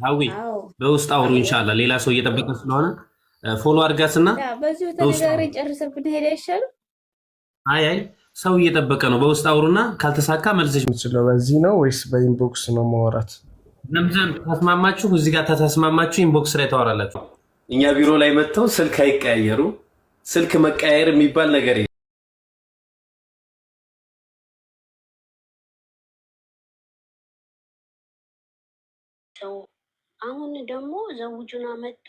ሀዊ አዎ በውስጥ አውሩ ኢንሻአላህ። ሌላ ሰው እየጠበቀ ስለሆነ ፎሎ አድርጋትና ያ በዚሁ በውስጥ አውሩ። ተነጋግረን ጨርሰን ብንሄድ አይሻልም? አይ ሰው እየጠበቀ ነው። በውስጥ አውሩና ካልተሳካ መልሰሽ የምችለው በዚህ ነው ወይስ በኢንቦክስ ነው ማውራት? ዘምዘም ተስማማችሁ? እዚህ ጋር ተስማማችሁ? ኢንቦክስ ላይ ታወራላችሁ። እኛ ቢሮ ላይ መጥተው ስልክ አይቀያየሩ። ስልክ መቀያየር የሚባል ነገር የለም። አሁን ደግሞ ዘውጁና መጥቶ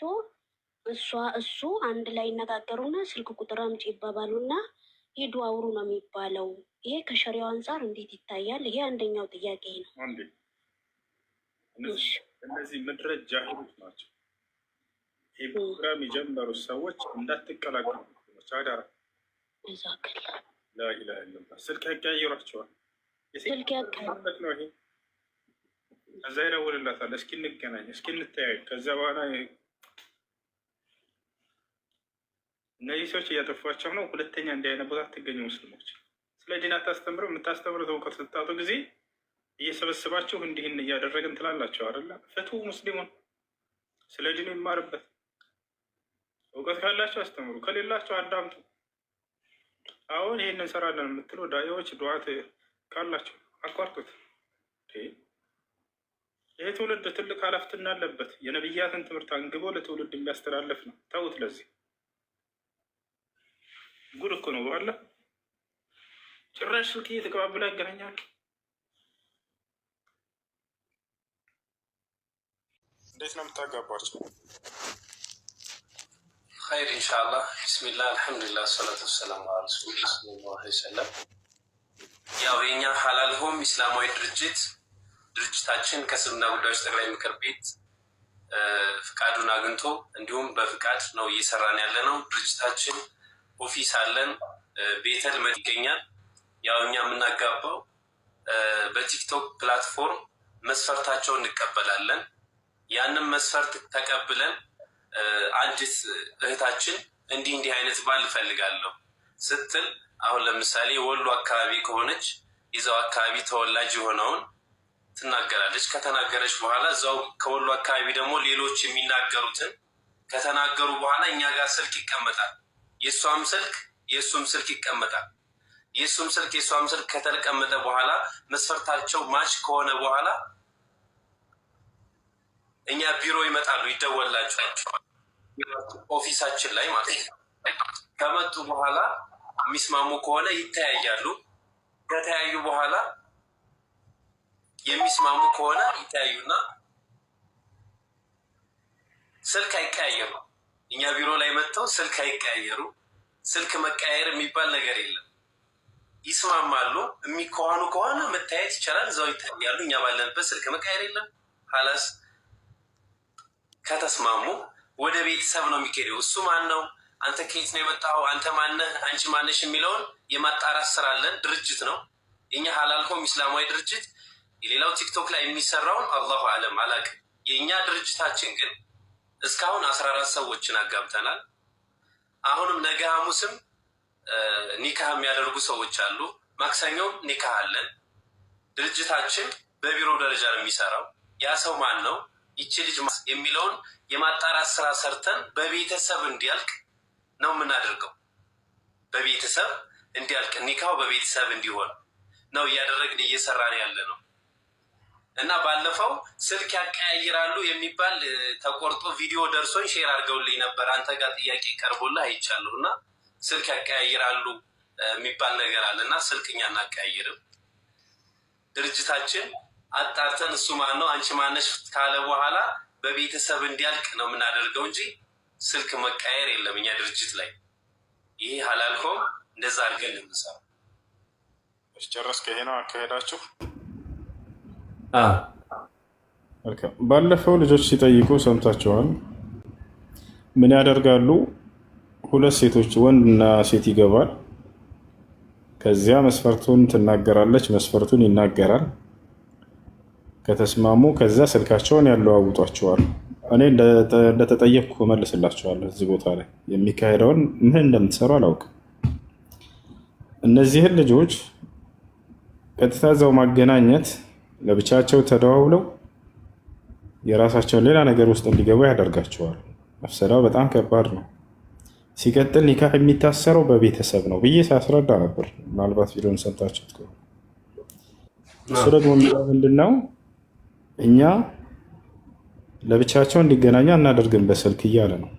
እሱ አንድ ላይ ይነጋገሩና ስልክ ቁጥር አምጪ ይባባሉና ሂዱ አውሩ ነው የሚባለው። ይሄ ከሸሪያው አንጻር እንዴት ይታያል? ይሄ አንደኛው ጥያቄ ነው። እነዚህ ምድረ ጃሂሎች ናቸው። ይህ ፕሮግራም የጀመሩት ሰዎች እንዳትቀላቀሉ አዳራ። ላኢላሃ ኢለላህ ስልክ ያቀያይሯቸዋል። ስልክ ያቀያይሯቸዋል ነው ይሄ። ከዛ ይደውልላታል፣ እስኪ እንገናኝ፣ እስኪ እንተያዩ። ከዛ በኋላ እነዚህ ሰዎች እያጠፏቸው ነው። ሁለተኛ እንዲህ አይነት ቦታ አትገኙ ሙስሊሞች። ስለ ዲን አታስተምረው። የምታስተምሩት እውቀት ስታጡ ጊዜ እየሰበስባችሁ እንዲህን እያደረግን ትላላቸው አይደለ? ፍቱ ሙስሊሙን፣ ስለ ዲኑ ይማርበት። እውቀት ካላቸው አስተምሩ፣ ከሌላቸው አዳምጡ። አሁን ይህን እንሰራለን የምትሉ ዳኢዎች ዱዓት ካላቸው አቋርጡት። ይህ ትውልድ ትልቅ ኃላፊነት አለበት። የነቢያትን ትምህርት አንግቦ ለትውልድ የሚያስተላልፍ ነው። ተውት። ለዚህ ጉድ እኮ ነው። በኋላ ጭራሽ ስልክ እየተቀባበለ ያገናኛሉ። እንዴት ነው የምታጋባቸው? ኸይር ኢንሻአላህ። ቢስሚላህ አልሐምዱሊላህ ሰላቱ ወሰላሙ ዐላ ረሱሊላህ ሰለላሁ ዐለይሂ ወሰለም። ያው የኛ ሐላል ሆም ኢስላማዊ ድርጅታችን ከእስልምና ጉዳዮች ጠቅላይ ምክር ቤት ፍቃዱን አግኝቶ እንዲሁም በፍቃድ ነው እየሰራን ያለ ነው። ድርጅታችን ኦፊስ አለን፣ ቤተል መድ ይገኛል። ያው እኛ የምናጋባው በቲክቶክ ፕላትፎርም መስፈርታቸውን እንቀበላለን። ያንን መስፈርት ተቀብለን አንዲት እህታችን እንዲህ አይነት ባል እፈልጋለሁ ስትል አሁን ለምሳሌ ወሎ አካባቢ ከሆነች ይዛው አካባቢ ተወላጅ የሆነውን ትናገራለች። ከተናገረች በኋላ እዛው ከወሎ አካባቢ ደግሞ ሌሎች የሚናገሩትን ከተናገሩ በኋላ እኛ ጋር ስልክ ይቀመጣል። የእሷም ስልክ የእሱም ስልክ ይቀመጣል። የእሱም ስልክ የእሷም ስልክ ከተቀመጠ በኋላ መስፈርታቸው ማች ከሆነ በኋላ እኛ ቢሮ ይመጣሉ፣ ይደወላቸዋል ኦፊሳችን ላይ ማለት ነው። ከመጡ በኋላ የሚስማሙ ከሆነ ይተያያሉ። ከተያዩ በኋላ የሚስማሙ ከሆነ ይተያዩና ስልክ አይቀያየሩ። እኛ ቢሮ ላይ መጥተው ስልክ አይቀያየሩ። ስልክ መቀያየር የሚባል ነገር የለም። ይስማማሉ። የሚከዋኑ ከሆነ መታየት ይቻላል፣ እዛው ይተያያሉ። እኛ ባለንበት ስልክ መቀያየር የለም። ሀላስ ከተስማሙ ወደ ቤተሰብ ነው የሚኬደው። እሱ ማን ነው? አንተ ከየት ነው የመጣው? አንተ ማነህ? አንቺ ማነሽ? የሚለውን የማጣራት ስራ አለን። ድርጅት ነው የኛ ሐላል ሆም ኢስላማዊ ድርጅት። የሌላው ቲክቶክ ላይ የሚሰራውን አላሁ አለም አላውቅም። የእኛ ድርጅታችን ግን እስካሁን 14 ሰዎችን አጋብተናል። አሁንም ነገ ሐሙስም ኒካህ የሚያደርጉ ሰዎች አሉ። ማክሰኞም ኒካህ አለን። ድርጅታችን በቢሮ ደረጃ ነው የሚሰራው። ያ ሰው ማን ነው? ይቺ ልጅ የሚለውን የማጣራት ስራ ሰርተን በቤተሰብ እንዲያልቅ ነው የምናደርገው። በቤተሰብ እንዲያልቅ ኒካው በቤተሰብ እንዲሆን ነው እያደረግን እየሰራን ያለ ነው። እና ባለፈው ስልክ ያቀያይራሉ የሚባል ተቆርጦ ቪዲዮ ደርሶኝ ሼር አድርገውልኝ ነበር። አንተ ጋር ጥያቄ ቀርቦልህ አይቻለሁ። እና ስልክ ያቀያይራሉ የሚባል ነገር አለ እና ስልክ እኛ እናቀያይርም። ድርጅታችን አጣርተን እሱ ማን ነው አንቺ ማነሽ ካለ በኋላ በቤተሰብ እንዲያልቅ ነው የምናደርገው እንጂ ስልክ መቀየር የለም እኛ ድርጅት ላይ። ይሄ ሐላል ሆም እንደዛ አድርገን እንሰራ። ጨረስክ? ይሄ ነው አካሄዳችሁ? ባለፈው ልጆች ሲጠይቁ ሰምታችኋል። ምን ያደርጋሉ? ሁለት ሴቶች ወንድና ሴት ይገባል። ከዚያ መስፈርቱን ትናገራለች፣ መስፈርቱን ይናገራል። ከተስማሙ ከዚያ ስልካቸውን ያለዋውጧቸዋል። እኔ እንደተጠየቅኩ እመልስላቸዋለሁ። እዚህ ቦታ ላይ የሚካሄደውን ምን እንደምትሰሩ አላውቅም። እነዚህን ልጆች ቀጥታ እዛው ማገናኘት፣ ለብቻቸው ተደዋውለው የራሳቸውን ሌላ ነገር ውስጥ እንዲገቡ ያደርጋቸዋል። መፍሰዳው በጣም ከባድ ነው። ሲቀጥል ኒካህ የሚታሰረው በቤተሰብ ነው ብዬ ሳስረዳ ነበር። ምናልባት ቪዲዮን ሰምታችሁት ከሆነ እሱ ደግሞ ምንድነው እኛ ለብቻቸው እንዲገናኙ አናደርግም በስልክ እያለ ነው።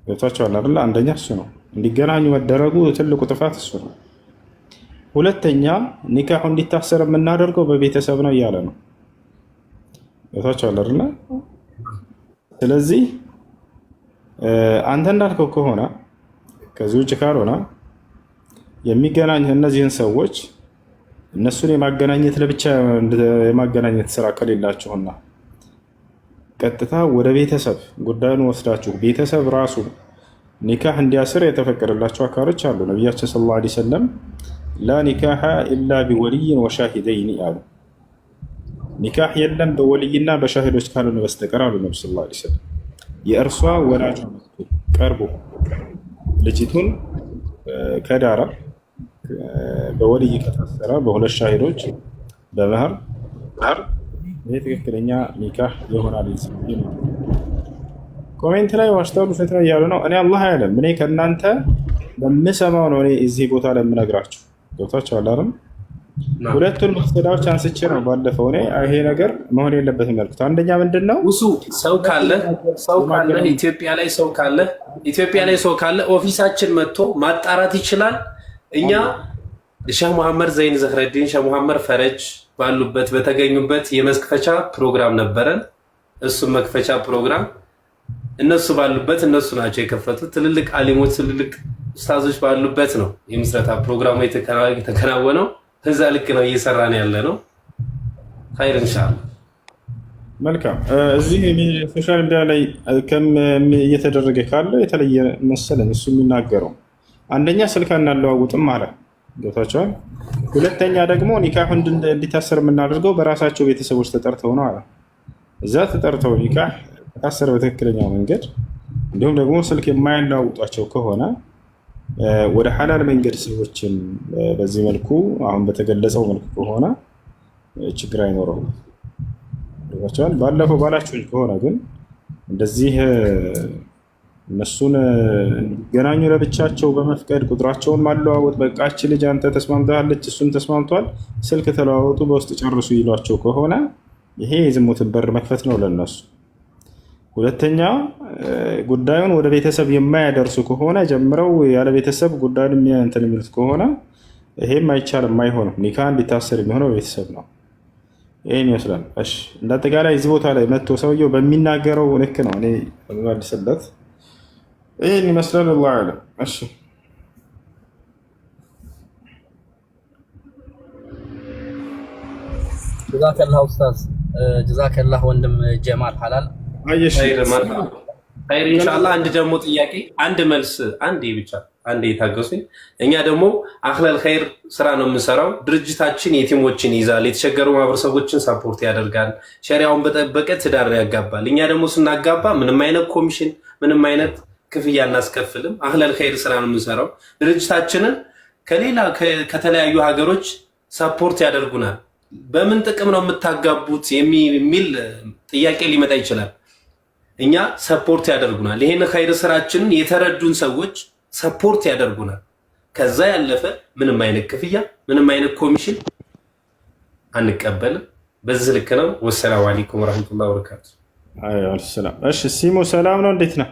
ገብታችኋል አይደል? አንደኛ እሱ ነው፣ እንዲገናኙ መደረጉ ትልቁ ጥፋት እሱ ነው። ሁለተኛ ኒካሁ እንዲታሰር የምናደርገው በቤተሰብ ነው እያለ ነው። ገብታችኋል አይደል? ስለዚህ አንተ እንዳልከው ከሆነ ከዚህ ውጭ ካልሆነ የሚገናኝ እነዚህን ሰዎች እነሱን የማገናኘት ለብቻ የማገናኘት ስራ ከሌላችሁና ቀጥታ ወደ ቤተሰብ ጉዳዩን ወስዳችሁ ቤተሰብ ራሱ ኒካህ እንዲያስር የተፈቀደላቸው አካሎች አሉ። ነቢያችን ሰለላሁ ዐለይሂ ወሰለም ላ ኒካሐ ኢላ ቢወልይን ወሻሂደይን አሉ። ኒካህ የለም በወልይና በሻሂዶች ካልሆነ በስተቀር አሉ ነቢ ሰለላሁ ዐለይሂ ወሰለም። የእርሷ ወላጅ ቀርቦ ልጅቱን ከዳራ በወልይ ከታሰረ በሁለት ሻሂዶች በመህር ይህ ትክክለኛ ኒካህ ይሆናል። ኮሜንት ላይ ዋሽታሉ ፈትራ እያሉ ነው። እኔ አላህ አያለም፣ እኔ ከእናንተ በምሰማው ነው እኔ እዚህ ቦታ ላይ የምነግራችሁ። ገብታችሁ አላለም። ሁለቱን መፍሰዳዎች አንስቼ ነው ባለፈው እኔ ይሄ ነገር መሆን የለበትም ያልኩት። አንደኛ ምንድን ነው ሰው ካለ ኢትዮጵያ ላይ ሰው ካለ ኦፊሳችን መጥቶ ማጣራት ይችላል። እኛ ሼህ መሐመድ ዘይን ዘህረዲን ሼህ መሐመድ ፈረጅ ባሉበት በተገኙበት የመክፈቻ ፕሮግራም ነበረን። እሱም መክፈቻ ፕሮግራም እነሱ ባሉበት እነሱ ናቸው የከፈቱት። ትልልቅ አሊሞች ትልልቅ ኡስታዞች ባሉበት ነው የምስረታ ፕሮግራሙ የተከናወነው። ከዛ ልክ ነው እየሰራን ያለ ነው። ኸይር ኢንሻአላህ። መልካም። እዚህ ሶሻል ሚዲያ ላይ እየተደረገ ካለው የተለየ መሰለኝ እሱ የሚናገረው አንደኛ ስልክ እናለዋውጥም አለ። ገብታችኋል። ሁለተኛ ደግሞ ኒካህ እንዲታሰር የምናደርገው በራሳቸው ቤተሰቦች ተጠርተው ነው አለ። እዛ ተጠርተው ኒካህ ከታሰረ በትክክለኛው መንገድ እንዲሁም ደግሞ ስልክ የማያለዋውጧቸው ከሆነ ወደ ሐላል መንገድ ሰዎችን በዚህ መልኩ አሁን በተገለጸው መልኩ ከሆነ ችግር አይኖረውም። ገብታችኋል። ባለፈው ባላችሁኝ ከሆነ ግን እንደዚህ እነሱን እንዲገናኙ ለብቻቸው በመፍቀድ ቁጥራቸውን ማለዋወጥ፣ በቃች ልጅ አንተ ተስማምተሃለች እሱም ተስማምቷል፣ ስልክ ተለዋወጡ በውስጥ ጨርሱ ይሏቸው ከሆነ ይሄ የዝሙትን በር መክፈት ነው ለነሱ። ሁለተኛ ጉዳዩን ወደ ቤተሰብ የማያደርሱ ከሆነ ጀምረው ያለ ቤተሰብ ጉዳዩን እንትን የሚሉት ከሆነ ይሄም አይቻልም፣ አይሆንም። ኒካህ እንዲታሰር የሚሆነው ቤተሰብ ነው። ይህን ይመስላል። እሺ እንዳጠቃላይ እዚህ ቦታ ላይ መጥቶ ሰውየው በሚናገረው ልክ ነው እኔ መልስለት። ይህን ይመስላል። አላሁ አዕለም። እሺ ጀዛከላህ ኡስታዝ፣ ጀዛከላህ ወንድም ጀማል ሐላል። ኸይር ኢንሻአላህ። አንድ ደግሞ ጥያቄ አንድ መልስ አንዴ ብቻ አንዴ የታገሱኝ። እኛ ደግሞ አኽለል ኸይር ስራ ነው የምንሰራው። ድርጅታችን የቲሞችን ይዛል፣ የተቸገሩ ማህበረሰቦችን ሳፖርት ያደርጋል፣ ሸሪያውን በጠበቀ ትዳር ያጋባል። እኛ ደግሞ ስናጋባ ምንም አይነት ኮሚሽን ምንም አይነት ክፍያ እናስከፍልም። አኽለል ኸይር ስራ ነው የምንሰራው። ድርጅታችንን ከተለያዩ ሀገሮች ሳፖርት ያደርጉናል። በምን ጥቅም ነው የምታጋቡት የሚል ጥያቄ ሊመጣ ይችላል። እኛ ሰፖርት ያደርጉናል። ይሄን ኸይር ስራችንን የተረዱን ሰዎች ሰፖርት ያደርጉናል። ከዛ ያለፈ ምንም አይነት ክፍያ ምንም አይነት ኮሚሽን አንቀበልም። በዚህ ልክ ነው። ወሰላሙ አለይኩም ወራህመቱላሂ ወበረካቱ። እሺ ሲሙ ሰላም ነው፣ እንዴት ነህ?